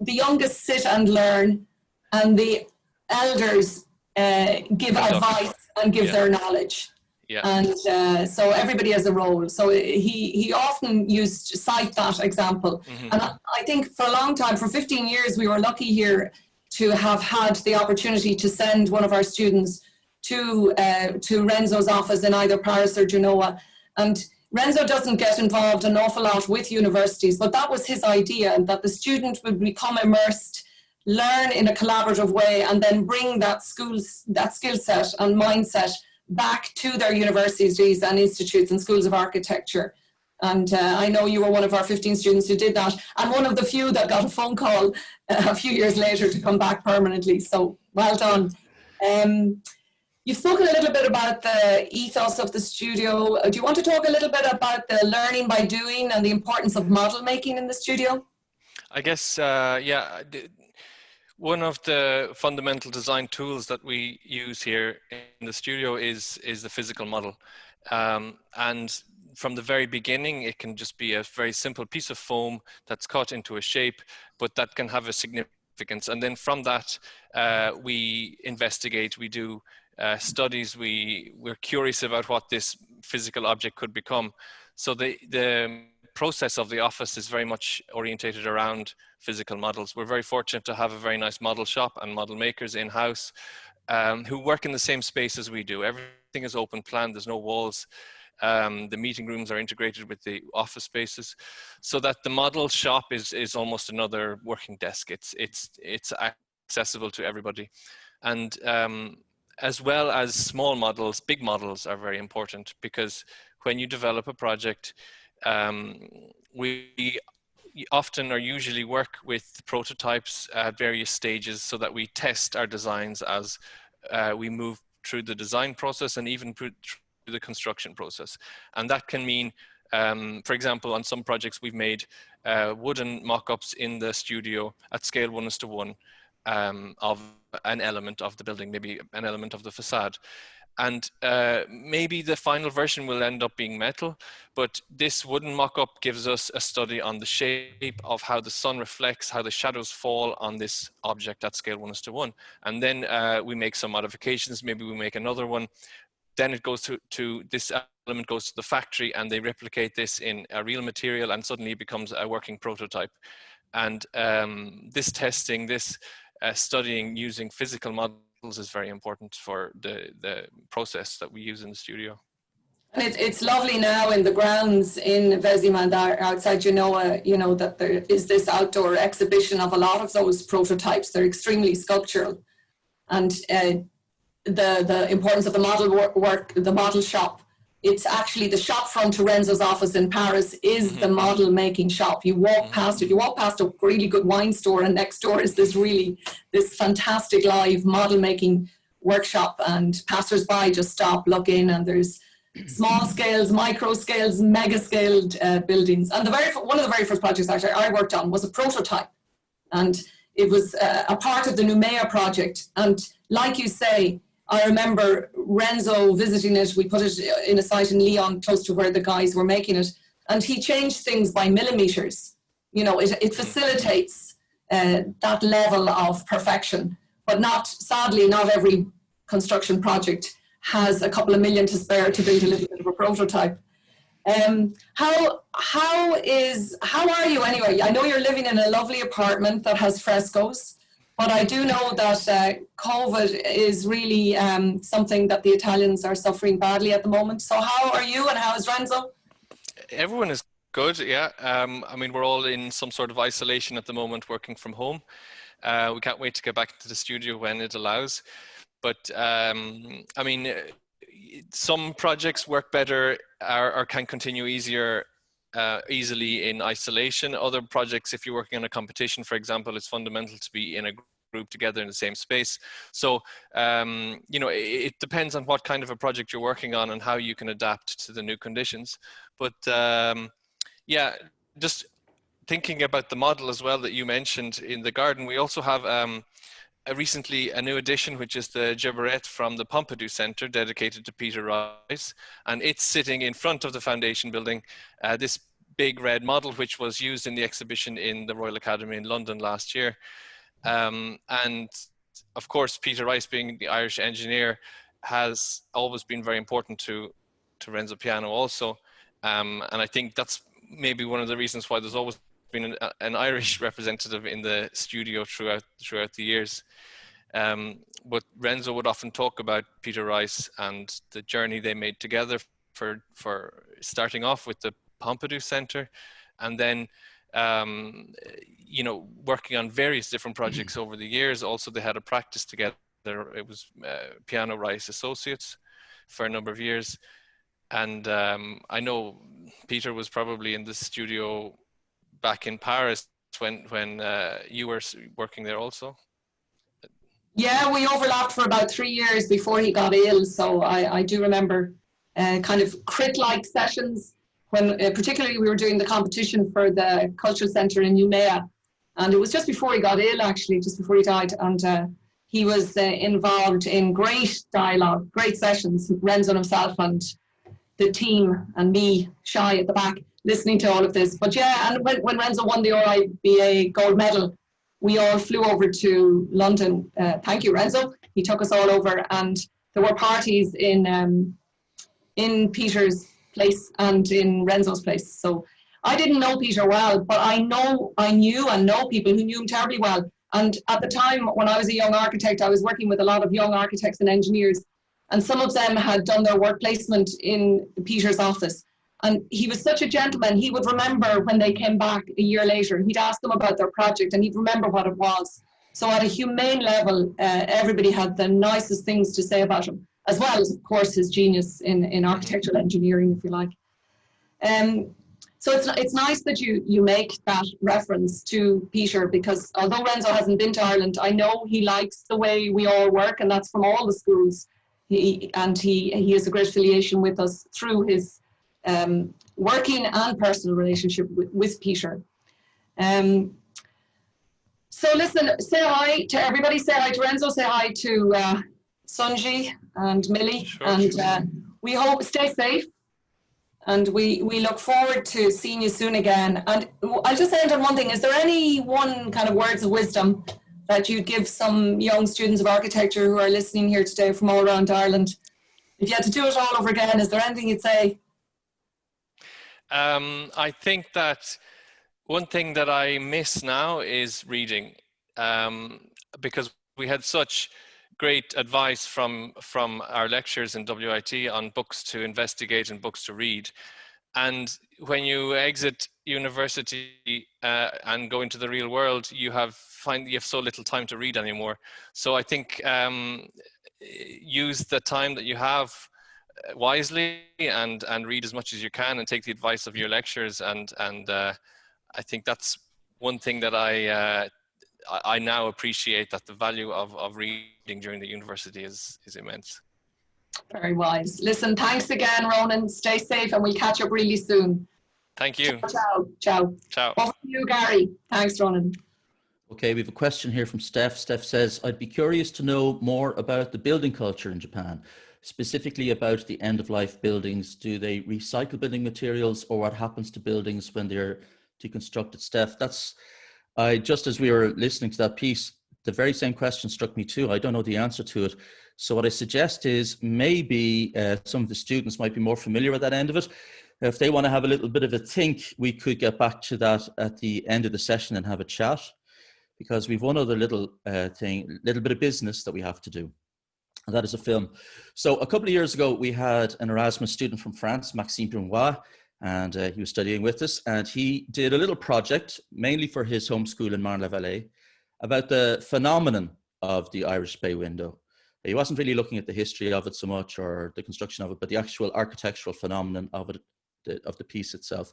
The youngest sit and learn, and the elders give advice and give their knowledge. Yeah. And so everybody has a role. So he often used to cite that example. Mm-hmm. And I think for a long time, for 15 years, we were lucky here to have had the opportunity to send one of our students to Renzo's office in either Paris or Genoa. And Renzo doesn't get involved an awful lot with universities, but that was his idea, and that the student would become immersed, learn in a collaborative way, and then bring that skill set and mindset back to their universities and institutes and schools of architecture. And I know you were one of our 15 students who did that, and one of the few that got a phone call a few years later to come back permanently. So well done. You've spoken a little bit about the ethos of the studio. Do you want to talk a little bit about the learning by doing and the importance of model making in the studio? I guess, yeah, one of the fundamental design tools that we use here in the studio is the physical model. And from the very beginning, it can just be a very simple piece of foam that's cut into a shape, but that can have a significance. And then from that, we investigate, we do studies, we're curious about what this physical object could become. So the process of the office is very much orientated around physical models. We're very fortunate to have a very nice model shop and model makers in-house who work in the same space as we do. Everything is open plan, there's no walls. The meeting rooms are integrated with the office spaces, so that the model shop is almost another working desk. It's accessible to everybody. And as well as small models, big models are very important, because when you develop a project, we often or usually work with prototypes at various stages, so that we test our designs as we move through the design process and even through the construction process. And that can mean, for example, on some projects we've made wooden mock-ups in the studio at scale 1:1 of an element of the building, maybe an element of the facade. And maybe the final version will end up being metal, but this wooden mock-up gives us a study on the shape of how the sun reflects, how the shadows fall on this object at scale 1:1. And then we make some modifications, maybe we make another one. Then it goes to this element goes to the factory, and they replicate this in a real material, and suddenly it becomes a working prototype. And this testing, this studying using physical models is very important for the process that we use in the studio. And it's lovely now in the grounds in Vesimand outside Genoa, you know, that there is this outdoor exhibition of a lot of those prototypes. They're extremely sculptural. And the importance of the model work, the model shop. It's actually the shop front to Renzo's office in Paris is the model making shop. You walk past it, you walk past a really good wine store, and next door is this fantastic live model making workshop, and passers-by just stop, look in, and there's small scales, micro scales, mega scaled buildings. And one of the very first projects actually I worked on was a prototype, and it was a part of the Numea project. And like you say, I remember Renzo visiting it. We put it in a site in Lyon, close to where the guys were making it. And he changed things by millimeters. You know, it facilitates that level of perfection. But sadly, not every construction project has a couple of million to spare to build a little bit of a prototype. How are you anyway? I know you're living in a lovely apartment that has frescoes. But I do know that COVID is really something that the Italians are suffering badly at the moment. So how are you, and how is Renzo? Everyone is good, yeah. I mean, we're all in some sort of isolation at the moment, working from home. We can't wait to get back to the studio when it allows. But I mean, some projects work better or can continue easily in isolation. Other projects, if you're working on a competition, for example, it's fundamental to be in a group together in the same space. So, you know, it depends on what kind of a project you're working on and how you can adapt to the new conditions. But yeah, just thinking about the model as well that you mentioned in the garden, we also have recently a new addition, which is the Gibberette from the Pompidou Centre, dedicated to Peter Rice, and it's sitting in front of the foundation building. This big red model, which was used in the exhibition in the Royal Academy in London last year. And of course, Peter Rice, being the Irish engineer, has always been very important to Renzo Piano also. And I think that's maybe one of the reasons why there's always been an Irish representative in the studio throughout the years. But Renzo would often talk about Peter Rice and the journey they made together for starting off with the Pompidou Centre, and then you know, working on various different projects over the years. Also, they had a practice together. It was Piano Rice Associates for a number of years. And I know Peter was probably in the studio back in Paris when you were working there also. Yeah, we overlapped for about 3 years before he got ill. So I do remember kind of crit-like sessions when particularly we were doing the competition for the Cultural Centre in Umea. And it was just before he got ill, actually, just before he died. And he was involved in great dialogue, great sessions, Renzo himself and the team and me, shy at the back, listening to all of this. But yeah, and when Renzo won the RIBA gold medal, we all flew over to London. Thank you, Renzo. He took us all over, and there were parties in Peter's place and in Renzo's place. So I didn't know Peter well, but I knew and know people who knew him terribly well. And at the time when I was a young architect, I was working with a lot of young architects and engineers, and some of them had done their work placement in Peter's office. And he was such a gentleman. He would remember when they came back a year later. He'd ask them about their project and he'd remember what it was. So at a humane level, everybody had the nicest things to say about him, as well as, of course, his genius in architectural engineering, if you like. So it's nice that you make that reference to Peter, because although Renzo hasn't been to Ireland, I know he likes the way we all work, and that's from all the schools. He has a great affiliation with us through his working and personal relationship with Peter. So listen, say hi to everybody. Say hi to Renzo. Say hi to Sunji and Millie. Sure, and we hope stay safe. And we look forward to seeing you soon again. And I'll just end on one thing. Is there any one kind of words of wisdom that you'd give some young students of architecture who are listening here today from all around Ireland? If you had to do it all over again, is there anything you'd say? I think that one thing that I miss now is reading, because we had such great advice from our lectures in WIT on books to investigate and books to read. And when you exit university and go into the real world, you have so little time to read anymore. So I think use the time that you have wisely and read as much as you can and take the advice of your lectures. And I think that's one thing that I now appreciate, that the value of reading during the university is immense. Very wise. Listen, thanks again, Ronan. Stay safe and we'll catch up really soon. Thank you. Ciao. Ciao. Ciao. Over to you, Garry. Thanks, Ronan. Okay, we have a question here from Steph. Steph says, I'd be curious to know more about the building culture in Japan, specifically about the end-of-life buildings. Do they recycle building materials, or what happens to buildings when they're deconstructed? Steph, that's, just as we were listening to that piece, the very same question struck me too. I don't know the answer to it. So what I suggest is maybe some of the students might be more familiar with that end of it. If they want to have a little bit of a think, we could get back to that at the end of the session and have a chat, because we've one other little little bit of business that we have to do. And that is a film. So a couple of years ago, we had an Erasmus student from France, Maxime Brunois, and he was studying with us, and he did a little project, mainly for his home school in Marne-la-Vallée, about the phenomenon of the Irish Bay window. He wasn't really looking at the history of it so much, or the construction of it, but the actual architectural phenomenon of it, of the piece itself.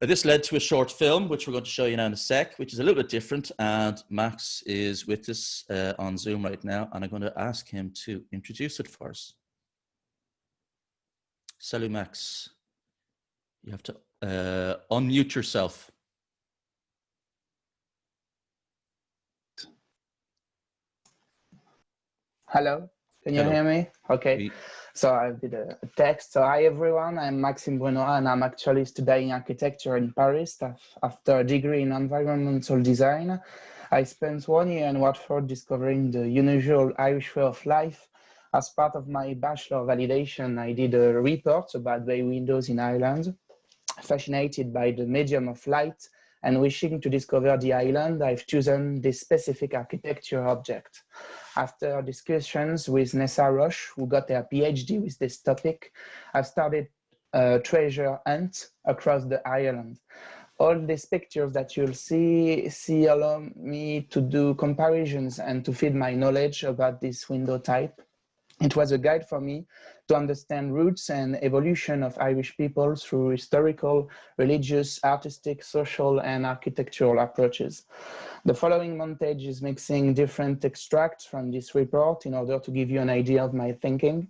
This led to a short film, which we're going to show you now in a sec, which is a little bit different. And Max is with us on Zoom right now, and I'm going to ask him to introduce it for us. Salut, Max. You have to unmute yourself. Hello, can you Hello. hear me? Okay, We- so I did a text. So hi everyone, I'm Maxime Brunois and I'm actually studying architecture in Paris after a degree in environmental design. I spent 1 year in Watford discovering the unusual Irish way of life. As part of my bachelor validation, I did a report about bay windows in Ireland. Fascinated by the medium of light and wishing to discover the island, I've chosen this specific architecture object. After discussions with Nessa Roche, who got her PhD with this topic, I've started a treasure hunt across the island. All these pictures that you'll see allow me to do comparisons and to feed my knowledge about this window type. It was a guide for me to understand roots and evolution of Irish people through historical, religious, artistic, social, and architectural approaches. The following montage is mixing different extracts from this report in order to give you an idea of my thinking.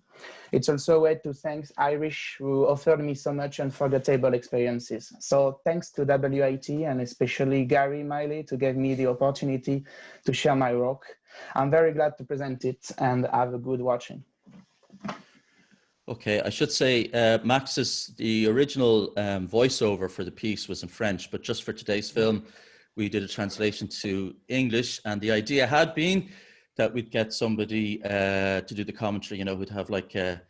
It's also a way to thank Irish who offered me so much unforgettable experiences. So thanks to WIT and especially Garry, Miley to give me the opportunity to share my work. I'm very glad to present it and have a good watching. Okay, I should say the original voiceover for the piece was in French, but just for today's film, we did a translation to English, and the idea had been that we'd get somebody to do the commentary, you know, who'd have like a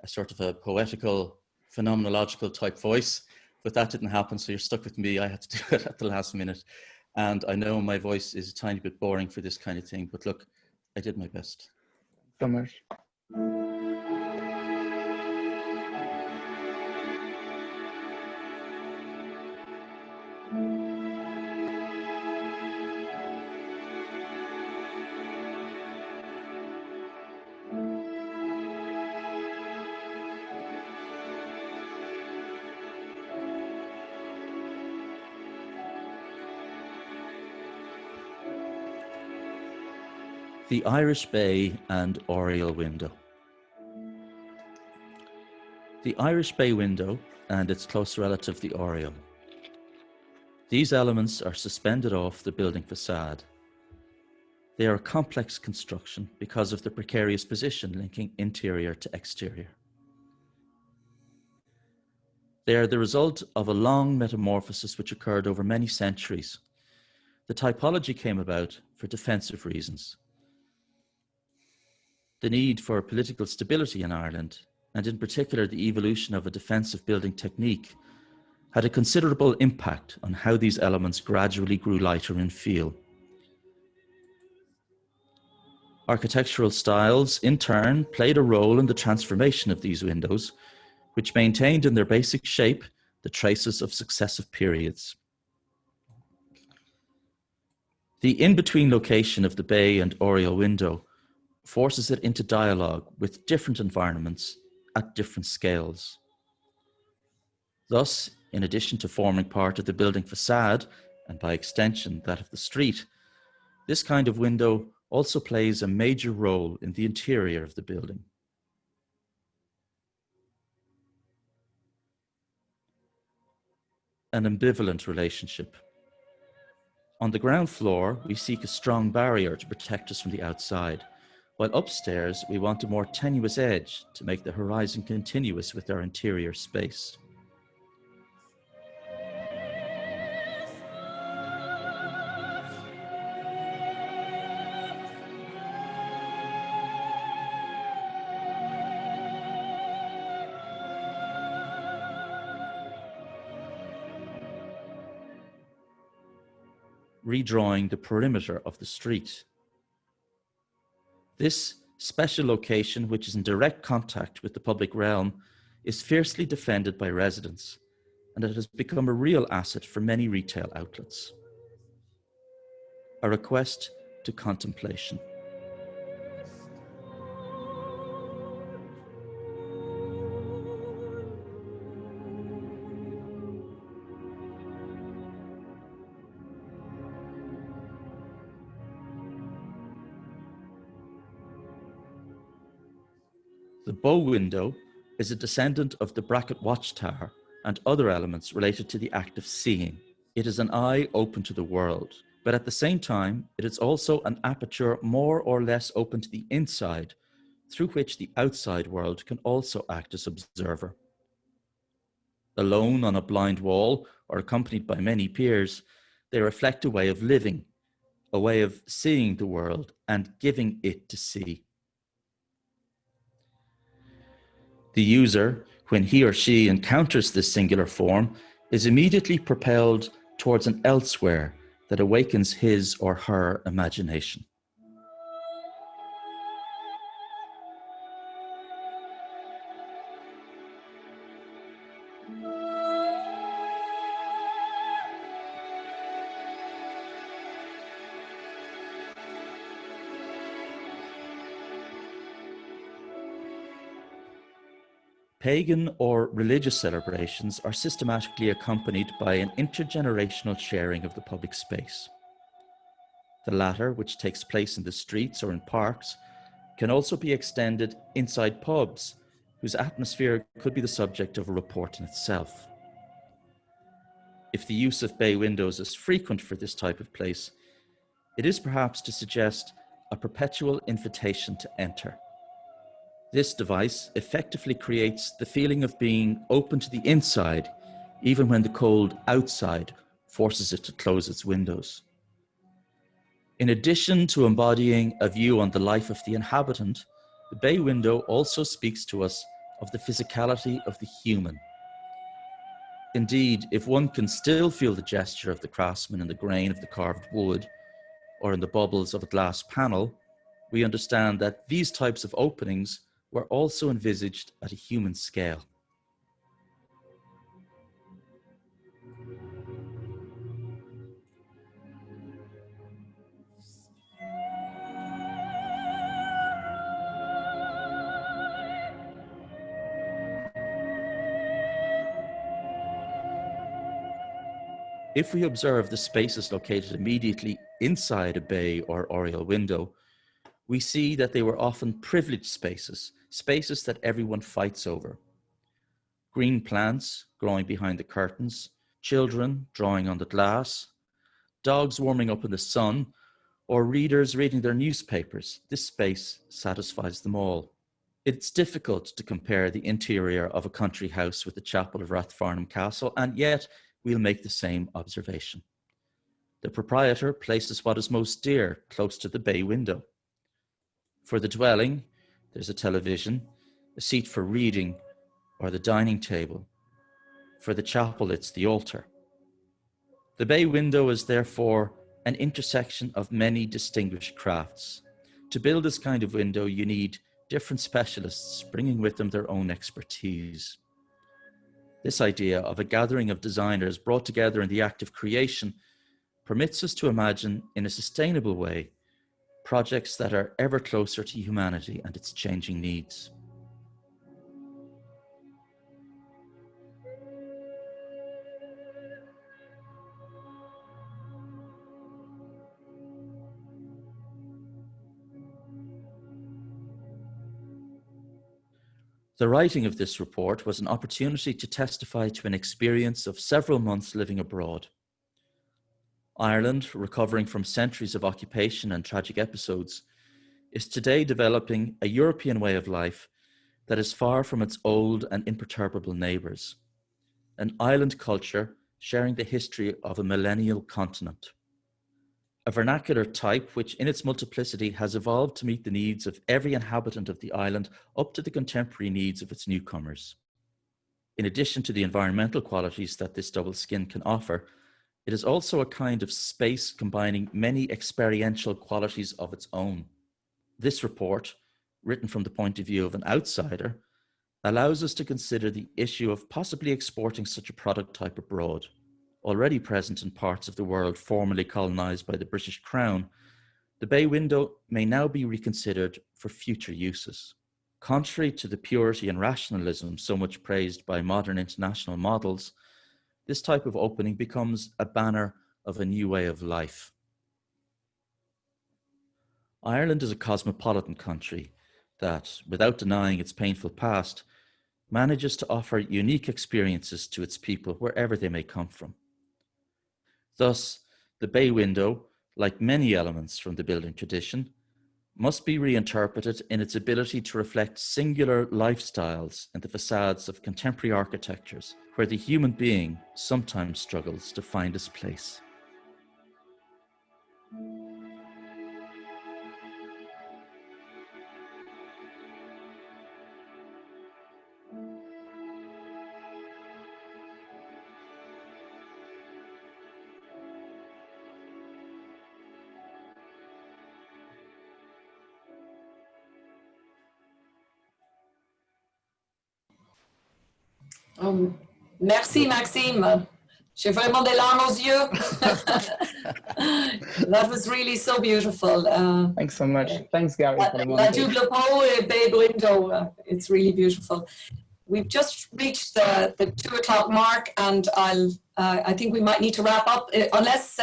sort of a poetical, phenomenological type voice, but that didn't happen, so you're stuck with me. I had to do it at the last minute. And I know my voice is a tiny bit boring for this kind of thing, but look, I did my best. So much. The Irish Bay and Oriel window. The Irish Bay window and its close relative, the Oriel. These elements are suspended off the building facade. They are a complex construction because of the precarious position linking interior to exterior. They are the result of a long metamorphosis which occurred over many centuries. The typology came about for defensive reasons. The need for political stability in Ireland, and in particular the evolution of a defensive building technique, had a considerable impact on how these elements gradually grew lighter in feel. Architectural styles, in turn, played a role in the transformation of these windows, which maintained in their basic shape the traces of successive periods. The in-between location of the Bay and Oriel window forces it into dialogue with different environments at different scales. Thus, in addition to forming part of the building facade, and by extension that of the street, this kind of window also plays a major role in the interior of the building. An ambivalent relationship. On the ground floor, we seek a strong barrier to protect us from the outside, while upstairs we want a more tenuous edge to make the horizon continuous with our interior space. Redrawing the perimeter of the street. This special location, which is in direct contact with the public realm, is fiercely defended by residents, and it has become a real asset for many retail outlets. A request to contemplation. The bow window is a descendant of the bracket watchtower and other elements related to the act of seeing. It is an eye open to the world, But at the same time, it is also an aperture more or less open to the inside, through which the outside world can also act as observer. Alone on a blind wall or accompanied by many peers, they reflect a way of living, a way of seeing the world and giving it to see. The user, when he or she encounters this singular form, is immediately propelled towards an elsewhere that awakens his or her imagination. Pagan or religious celebrations are systematically accompanied by an intergenerational sharing of the public space. The latter, which takes place in the streets or in parks, can also be extended inside pubs, whose atmosphere could be the subject of a report in itself. If the use of bay windows is frequent for this type of place, it is perhaps to suggest a perpetual invitation to enter. This device effectively creates the feeling of being open to the inside, even when the cold outside forces it to close its windows. In addition to embodying a view on the life of the inhabitant, the bay window also speaks to us of the physicality of the human. Indeed, if one can still feel the gesture of the craftsman in the grain of the carved wood, or in the bubbles of a glass panel, we understand that these types of openings were also envisaged at a human scale. If we observe the spaces located immediately inside a bay or oriel window, we see that they were often privileged spaces, spaces that everyone fights over. Green plants growing behind the curtains, children drawing on the glass, dogs warming up in the sun, or readers reading their newspapers. This space satisfies them all. It's difficult to compare the interior of a country house with the chapel of Rathfarnham Castle, and yet we'll make the same observation. The proprietor places what is most dear close to the bay window. For the dwelling, there's a television, a seat for reading, or the dining table. For the chapel, it's the altar. The bay window is therefore an intersection of many distinguished crafts. To build this kind of window, you need different specialists bringing with them their own expertise. This idea of a gathering of designers brought together in the act of creation permits us to imagine in a sustainable way projects that are ever closer to humanity and its changing needs. The writing of this report was an opportunity to testify to an experience of several months living abroad. Ireland, recovering from centuries of occupation and tragic episodes, is today developing a European way of life that is far from its old and imperturbable neighbours, an island culture sharing the history of a millennial continent. A vernacular type which in its multiplicity has evolved to meet the needs of every inhabitant of the island up to the contemporary needs of its newcomers. In addition to the environmental qualities that this double skin can offer, it is also a kind of space combining many experiential qualities of its own. This report, written from the point of view of an outsider, allows us to consider the issue of possibly exporting such a product type abroad. Already present in parts of the world formerly colonized by the British Crown, the bay window may now be reconsidered for future uses. Contrary to the purity and rationalism so much praised by modern international models, this type of opening becomes a banner of a new way of life. Ireland is a cosmopolitan country that, without denying its painful past, manages to offer unique experiences to its people wherever they may come from. Thus, the bay window, like many elements from the building tradition, must be reinterpreted in its ability to reflect singular lifestyles in the facades of contemporary architectures, where the human being sometimes struggles to find his place. Merci Maxime. J'ai vraiment des larmes aux yeux. That was really so beautiful. Thanks so much. Thanks, Garry, for the La montage. double peau, babe window. It's really beautiful. We've just reached the 2 o'clock mark, and I think we might need to wrap up unless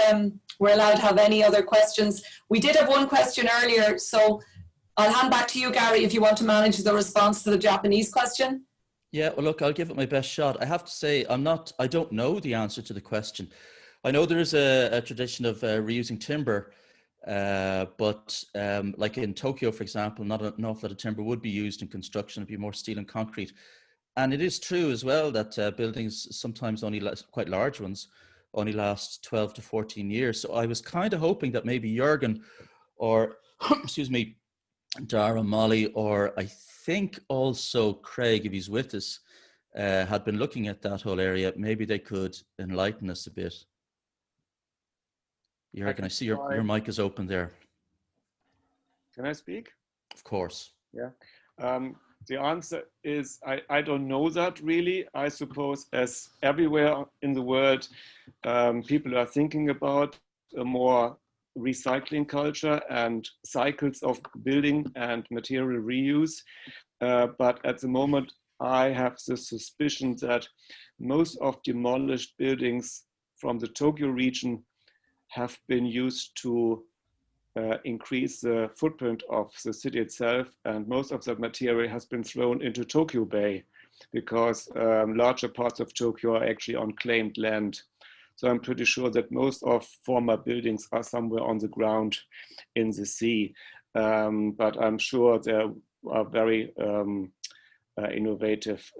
we're allowed to have any other questions. We did have one question earlier, so I'll hand back to you, Garry, if you want to manage the response to the Japanese question. Yeah, well, look, I'll give it my best shot. I have to say, I don't know the answer to the question. I know there is a tradition of reusing timber, but like in Tokyo, for example, not an awful lot of timber would be used in construction. It'd be more steel and concrete. And it is true as well that buildings, sometimes only quite large ones, only last 12 to 14 years. So I was kind of hoping that maybe Jürgen or, excuse me, Dara, Molly, or I think also Craig, if he's with us, had been looking at that whole area. Maybe they could enlighten us a bit. Jürgen, I see your mic is open there. Can I speak? Of course. Yeah. The answer is I don't know that really. I suppose as everywhere in the world, people are thinking about a more recycling culture and cycles of building and material reuse. But at the moment, I have the suspicion that most of demolished buildings from the Tokyo region have been used to increase the footprint of the city itself, and most of the material has been thrown into Tokyo Bay because larger parts of Tokyo are actually on claimed land. So I'm pretty sure that most of former buildings are somewhere on the ground in the sea. But I'm sure there are very innovative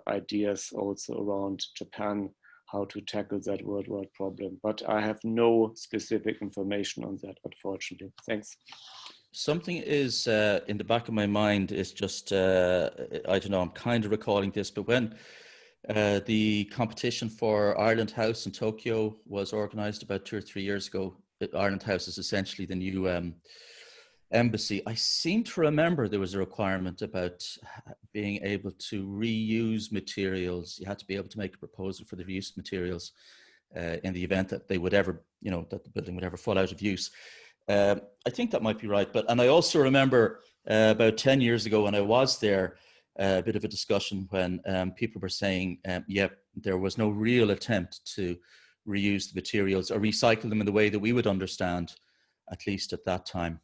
ideas also around Japan, how to tackle that worldwide problem. But I have no specific information on that, unfortunately. Thanks. Something is in the back of my mind is just, I don't know, I'm kind of recalling this, but when the competition for Ireland House in Tokyo was organized about 2 or 3 years ago, Ireland House is essentially the new embassy. I seem to remember there was a requirement about being able to reuse materials. You had to be able to make a proposal for the reuse materials in the event that they would ever, you know, that the building would ever fall out of use. I think that might be right. And I also remember about 10 years ago when I was there, a bit of a discussion when people were saying, yeah, there was no real attempt to reuse the materials or recycle them in the way that we would understand, at least at that time.